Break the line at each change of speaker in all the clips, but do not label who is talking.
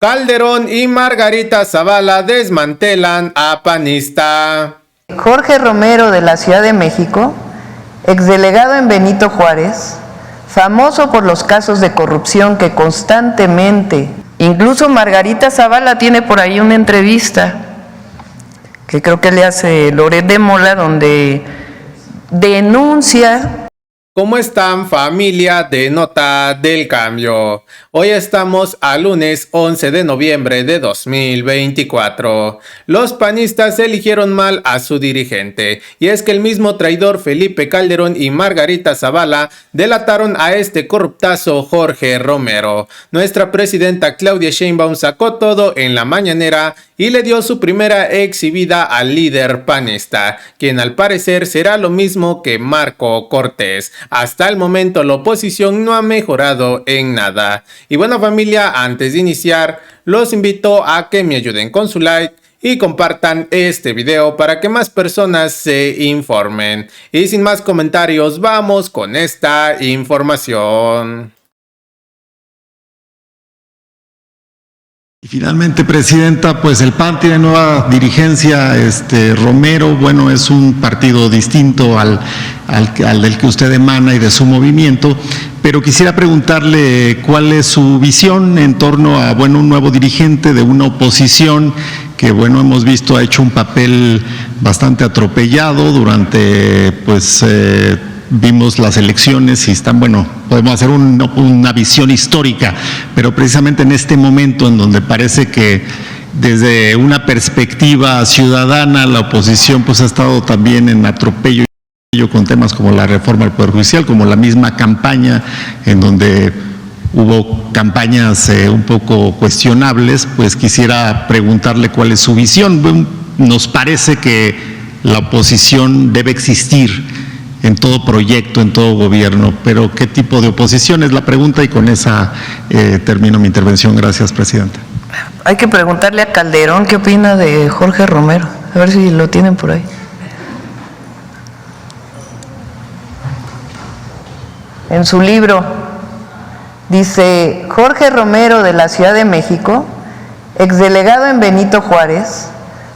Calderón y Margarita Zavala desmantelan a panista.
Jorge Romero de la Ciudad de México, exdelegado en Benito Juárez, famoso por los casos de corrupción que constantemente, incluso Margarita Zavala tiene por ahí una entrevista que creo que le hace Loret de Mola, donde denuncia.
¿Cómo están, familia de Nota del Cambio? Hoy estamos a lunes 11 de noviembre de 2024. Los panistas eligieron mal a su dirigente, y es que el mismo traidor Felipe Calderón y Margarita Zavala delataron a este corruptazo Jorge Romero. Nuestra presidenta Claudia Sheinbaum sacó todo en la mañanera y le dio su primera exhibida al líder panista, quien al parecer será lo mismo que Marco Cortés. Hasta el momento la oposición no ha mejorado en nada. Y bueno, familia, antes de iniciar, los invito a que me ayuden con su like y compartan este video para que más personas se informen. Y sin más comentarios, vamos con esta información.
Y finalmente, presidenta, pues el PAN tiene nueva dirigencia. Romero, bueno, es un partido distinto al del que usted emana y de su movimiento, pero quisiera preguntarle cuál es su visión en torno a, bueno, un nuevo dirigente de una oposición que, bueno, hemos visto ha hecho un papel bastante atropellado durante, pues, vimos las elecciones y están, bueno, podemos hacer una visión histórica, pero precisamente en este momento en donde parece que desde una perspectiva ciudadana la oposición pues ha estado también en atropello con temas como la reforma del Poder Judicial, como la misma campaña en donde hubo campañas un poco cuestionables, pues quisiera preguntarle cuál es su visión. Nos parece que la oposición debe existir en todo proyecto, en todo gobierno, pero ¿qué tipo de oposición es la pregunta? Y con esa termino mi intervención. Gracias, presidenta.
Hay que preguntarle a Calderón qué opina de Jorge Romero, a ver si lo tienen por ahí. En su libro dice: Jorge Romero de la Ciudad de México, exdelegado en Benito Juárez,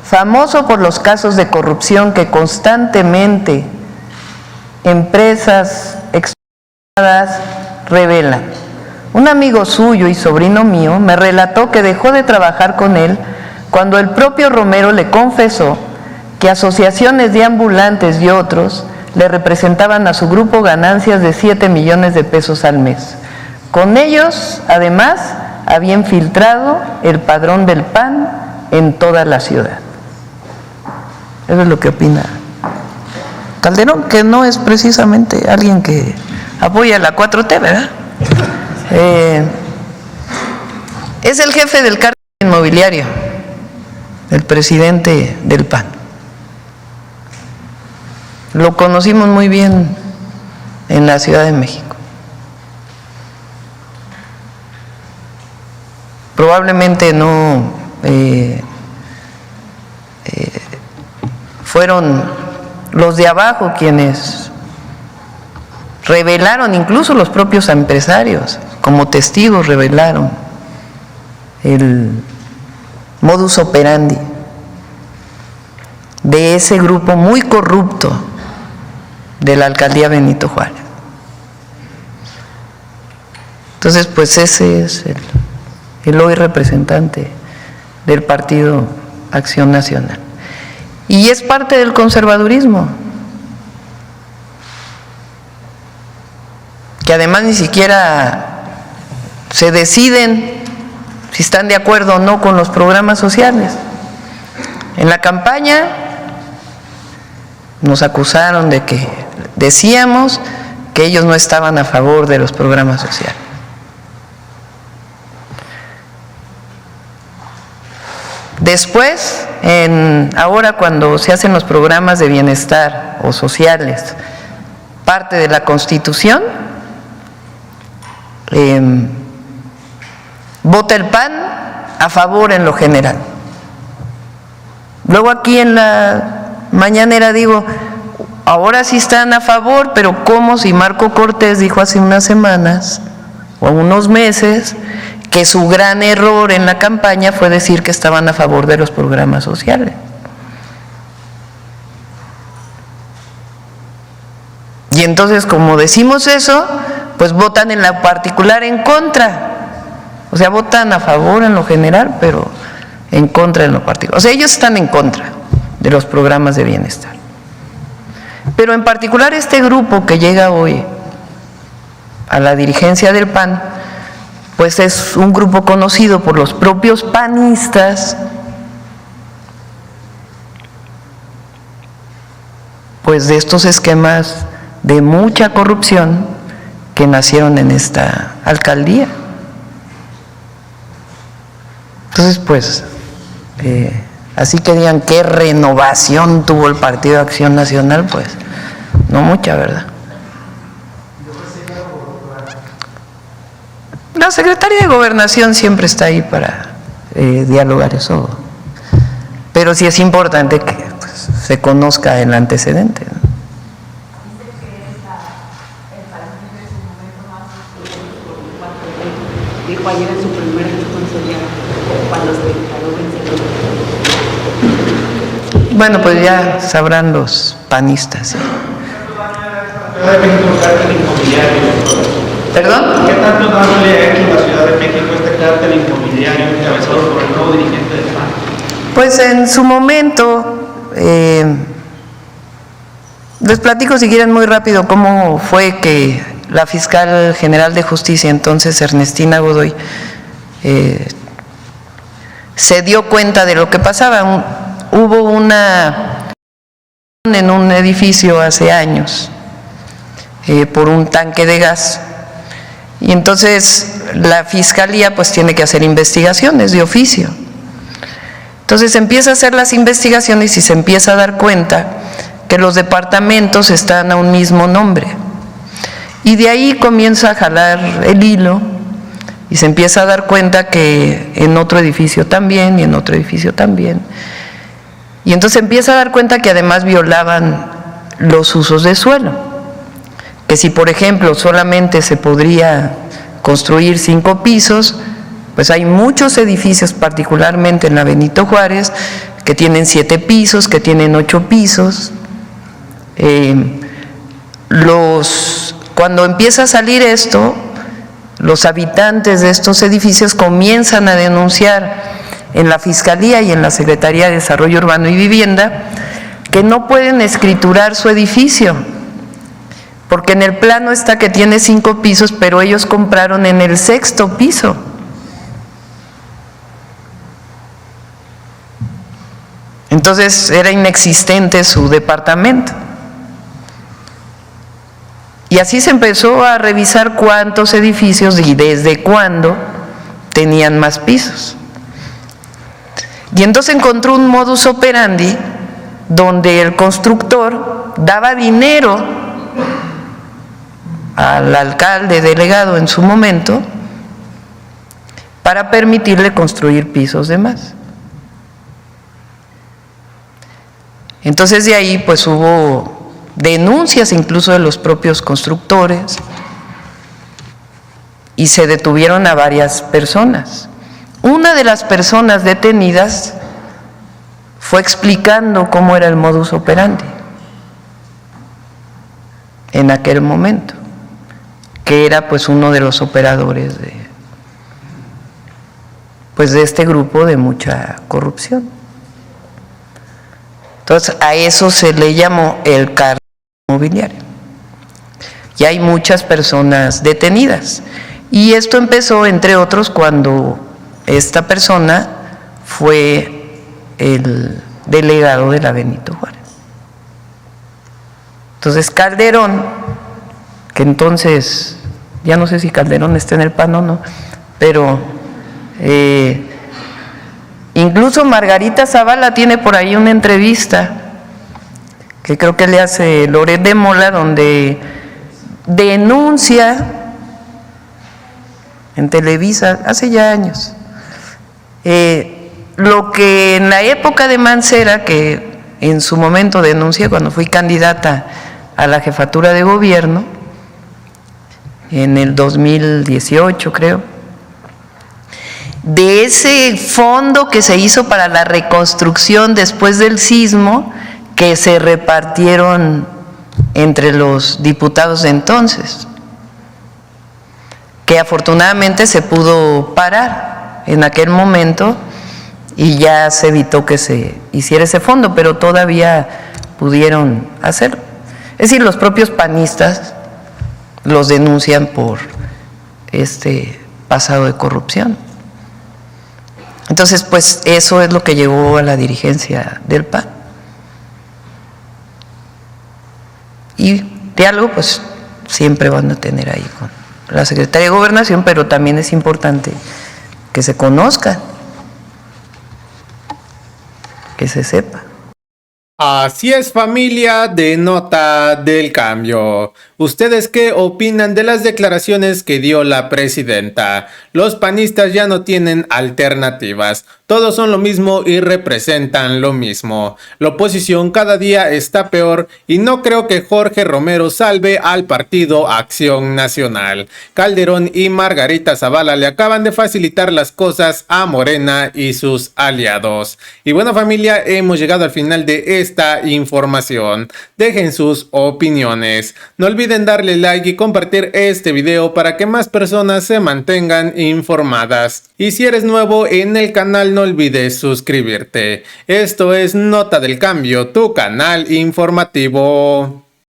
famoso por los casos de corrupción que constantemente empresas explotadas revelan. Un amigo suyo y sobrino mío me relató que dejó de trabajar con él cuando el propio Romero le confesó que asociaciones de ambulantes y otros le representaban a su grupo ganancias de 7 millones de pesos al mes. Con ellos, además, había infiltrado el padrón del PAN en toda la ciudad. Eso es lo que opina Calderón, que no es precisamente alguien que apoya la 4T, ¿verdad? Es el jefe del cártel inmobiliario, el presidente del PAN. Lo conocimos muy bien en la Ciudad de México. Probablemente no fueron los de abajo quienes revelaron, incluso los propios empresarios, como testigos revelaron el modus operandi de ese grupo muy corrupto de la alcaldía Benito Juárez. Entonces, pues ese es el hoy representante del Partido Acción Nacional. Y es parte del conservadurismo, que además ni siquiera se deciden si están de acuerdo o no con los programas sociales. En la campaña nos acusaron de que decíamos que ellos no estaban a favor de los programas sociales. Después, ahora cuando se hacen los programas de bienestar o sociales, parte de la Constitución, vota el PAN a favor en lo general. Luego aquí en la mañanera digo, ahora sí están a favor, pero ¿cómo si Marco Cortés dijo hace unas semanas o unos meses que su gran error en la campaña fue decir que estaban a favor de los programas sociales. Y entonces, como decimos eso, pues votan en lo particular en contra. O sea, votan a favor en lo general, pero en contra en lo particular. O sea, ellos están en contra de los programas de bienestar. Pero en particular este grupo que llega hoy a la dirigencia del PAN, pues es un grupo conocido por los propios panistas, pues de estos esquemas de mucha corrupción que nacieron en esta alcaldía. Entonces, pues, así que digan qué renovación tuvo el Partido de Acción Nacional, pues, no mucha, ¿verdad? La Secretaría de Gobernación siempre está ahí para dialogar eso, pero sí es importante que pues, se conozca el antecedente, ¿no?
Dijo ayer en su primer discurso ya, cuando se declaró vencedor.
Bueno, pues ya sabrán los panistas, ¿sí? ¿Perdón?
¿Qué tanto daño le ha hecho a la Ciudad de México este cártel inmobiliario encabezado por el nuevo dirigente del PAN?
Pues en su momento, les platico si quieren muy rápido cómo fue que la fiscal general de justicia, entonces Ernestina Godoy, se dio cuenta de lo que pasaba. Hubo una en un edificio hace años por un tanque de gas, y entonces la fiscalía pues tiene que hacer investigaciones de oficio. Entonces empieza a hacer las investigaciones y se empieza a dar cuenta que los departamentos están a un mismo nombre. Y de ahí comienza a jalar el hilo y se empieza a dar cuenta que en otro edificio también y en otro edificio también. Y entonces empieza a dar cuenta que además violaban los usos de suelo. Que si, por ejemplo, solamente se podría construir 5 pisos, pues hay muchos edificios, particularmente en la Benito Juárez, que tienen 7 pisos, que tienen 8 pisos. Cuando empieza a salir esto, los habitantes de estos edificios comienzan a denunciar en la Fiscalía y en la Secretaría de Desarrollo Urbano y Vivienda que no pueden escriturar su edificio, porque en el plano está que tiene 5 pisos, pero ellos compraron en el 6º piso. Entonces era inexistente su departamento. Y así se empezó a revisar cuántos edificios y desde cuándo tenían más pisos. Y entonces encontró un modus operandi donde el constructor daba dinero al alcalde delegado en su momento para permitirle construir pisos de más. Entonces de ahí pues hubo denuncias incluso de los propios constructores y se detuvieron a varias personas. Una de las personas detenidas fue explicando cómo era el modus operandi en aquel momento, que era pues uno de los operadores de este grupo de mucha corrupción. Entonces a eso se le llamó el cártel inmobiliario. Y hay muchas personas detenidas. Y esto empezó, entre otros, cuando esta persona fue el delegado de la Benito Juárez. Entonces Calderón, que entonces, ya no sé si Calderón está en el PAN o no, pero incluso Margarita Zavala tiene por ahí una entrevista que creo que le hace Loret de Mola, donde denuncia en Televisa, hace ya años, lo que en la época de Mancera, que en su momento denuncié cuando fui candidata a la jefatura de gobierno, en el 2018 creo, de ese fondo que se hizo para la reconstrucción después del sismo, que se repartieron entre los diputados de entonces, que afortunadamente se pudo parar en aquel momento y ya se evitó que se hiciera ese fondo, pero todavía pudieron hacerlo. Es decir, los propios panistas los denuncian por este pasado de corrupción. Entonces, pues eso es lo que llevó a la dirigencia del PAN. Y diálogo, pues siempre van a tener ahí con la Secretaría de Gobernación, pero también es importante que se conozca, que se sepa.
Así es, familia de Nota del Cambio. ¿Ustedes qué opinan de las declaraciones que dio la presidenta? Los panistas ya no tienen alternativas. Todos son lo mismo y representan lo mismo. La oposición cada día está peor y no creo que Jorge Romero salve al Partido Acción Nacional. Calderón y Margarita Zavala le acaban de facilitar las cosas a Morena y sus aliados. Y bueno, familia, hemos llegado al final de esta información. Dejen sus opiniones. No olviden darle like y compartir este video para que más personas se mantengan informadas. Y si eres nuevo en el canal, no olvides suscribirte. Esto es Nota del Cambio, tu canal informativo.